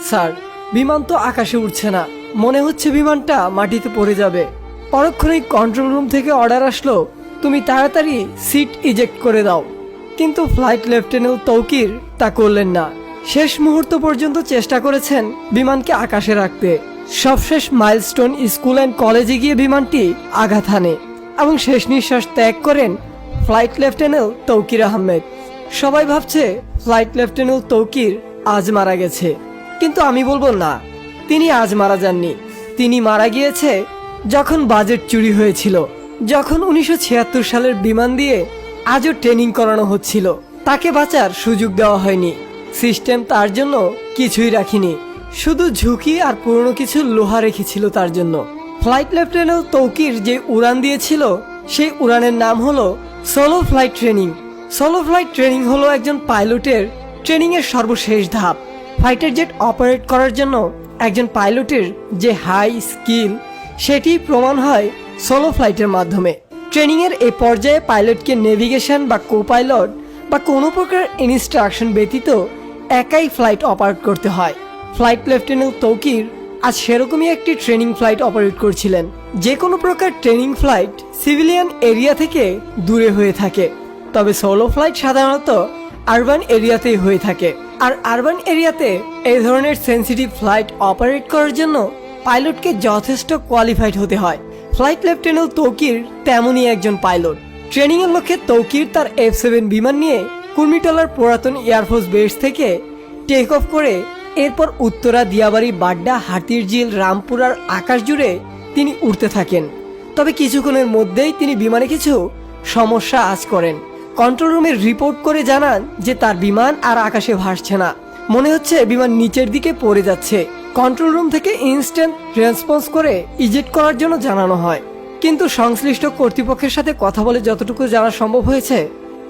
Sir, বিমান তো আকাশে উঠছে না, মনে হচ্ছে বিমানটা মাটিতে পড়ে যাবে। পরক্ষণেই কন্ট্রোল রুম থেকে অর্ডার আসলো, তুমি তাড়াতাড়ি সিট ইজেক্ট করে দাও। কিন্তু ফ্লাইট লেফটেন্যান্ট তৌকির তা করলেন না। শেষ মুহূর্ত পর্যন্ত চেষ্টা করেছেন বিমানকে আকাশে রাখতে। সবশেষ মাইলস্টোন স্কুল অ্যান্ড কলেজে গিয়ে বিমানটি আঘাত হানে এবং শেষ নিঃশ্বাস ত্যাগ করেন ফ্লাইট লেফটেন্যান্ট তৌকির আহমেদ। সবাই ভাবছে ফ্লাইট লেফটেন্যান্ট তৌকির আজ মারা গেছে, কিন্তু আমি বলবো না, তিনি আজ মারা যাননি। তিনি মারা গিয়েছে যখন বাজেট চুরি হয়েছিল, যখন 1976 সালের বিমান দিয়ে আজও ট্রেনিং করানো হচ্ছিল। তাকে বাঁচার সুযোগ দেওয়া হয়নি। সিস্টেম তার জন্য কিছুই রাখিনি, শুধু ঝুঁকি আর পুরনো কিছু লোহা রেখেছিল তার জন্য। ফ্লাইট লেফটেন্যান্ট তৌকির যে উড়ান দিয়েছিল সেই উড়ানের নাম হলো solo flight training. Solo flight training হলো একজন পাইলটের ট্রেনিংয়ের সর্বশেষ ধাপ। ফাইটার জেট অপারেট করার জন্য একজন পাইলটের যে হাই স্কিল, সেটি প্রমাণ হয় সোলো ফ্লাইটের মাধ্যমে। ট্রেনিংয়ের এই পর্যায়ে পাইলটকে নেভিগেশন বা কো পাইলট বা কোনো প্রকার ইনস্ট্রাকশন ব্যতীত একাই ফ্লাইট অপারেট করতে হয়। ফ্লাইট লেফটেন্যান্ট তৌকির আজ সেরকমই একটি ট্রেনিং ফ্লাইট অপারেট করছিলেন। যে কোনো প্রকার ট্রেনিং ফ্লাইট সিভিলিয়ান এরিয়া থেকে দূরে হয়ে থাকে, তবে সোলো ফ্লাইট সাধারণত আরবান এরিয়াতেই হয়ে থাকে। আর আরবান এরিয়াতে এই ধরনের সেন্সিটিভ ফ্লাইট অপারেট করার জন্য পাইলটকে যথেষ্ট কোয়ালিফাইড হতে হয়। ফ্লাইট লেফটেন্যান্ট তৌকির তেমনই একজন পাইলট। ট্রেনিংয়ের লক্ষ্যে তৌকির তার F-7 বিমান নিয়ে কুর্মিটোলার পুরাতন এয়ারফোর্স বেস থেকে টেক অফ করে এরপর উত্তরা, দিয়াবাড়ি, বাড্ডা, হাতিরঝিল, রামপুরার আকাশ জুড়ে তিনি উড়তে থাকেন। তবে কিছুক্ষণের মধ্যেই তিনি বিমানে কিছু সমস্যা আজ করেন। কন্ট্রোল রুমে রিপোর্ট করে জানান যে তার বিমান আর আকাশে ভাসছে না, মনে হচ্ছে বিমান নিচের দিকে পড়ে যাচ্ছে। কন্ট্রোল রুম থেকে ইনস্ট্যান্ট রেসপন্স করে ইজেক্ট করার জন্য জানানো হয়, কিন্তু সংশ্লিষ্ট কর্তৃপক্ষের সাথে কথা বলে যতটুকু জানা সম্ভব হয়েছে,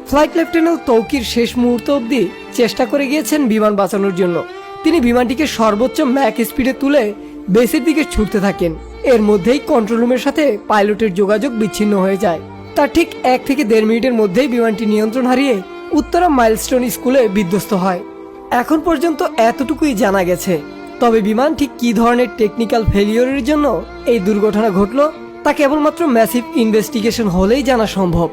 ফ্লাইট লেফটেন্যান্ট তৌকির শেষ মুহূর্ত অবধি চেষ্টা করে গিয়েছেন বিমান বাঁচানোর জন্য। তিনি বিমানটিকে সর্বোচ্চ ম্যাক স্পিডে তুলে বেসের দিকে ছুটতে থাকেন। এর মধ্যেই কন্ট্রোল রুমের সাথে পাইলটের যোগাযোগ বিচ্ছিন্ন হয়ে যায়। তার ঠিক 1 থেকে 1.5 মিনিটের মধ্যেই বিমানটি নিয়ন্ত্রণ হারিয়ে উত্তরা মাইলস্টোন স্কুলে বিধ্বস্ত হয়। এখন পর্যন্ত এতটুকুই জানা গেছে, তবে বিমান ঠিক কী ধরনের টেকনিক্যাল ফেলিওরের জন্য এই দুর্ঘটনা ঘটল তা কেবলমাত্র ম্যাসিভ ইনভেস্টিগেশন হলেই জানা সম্ভব।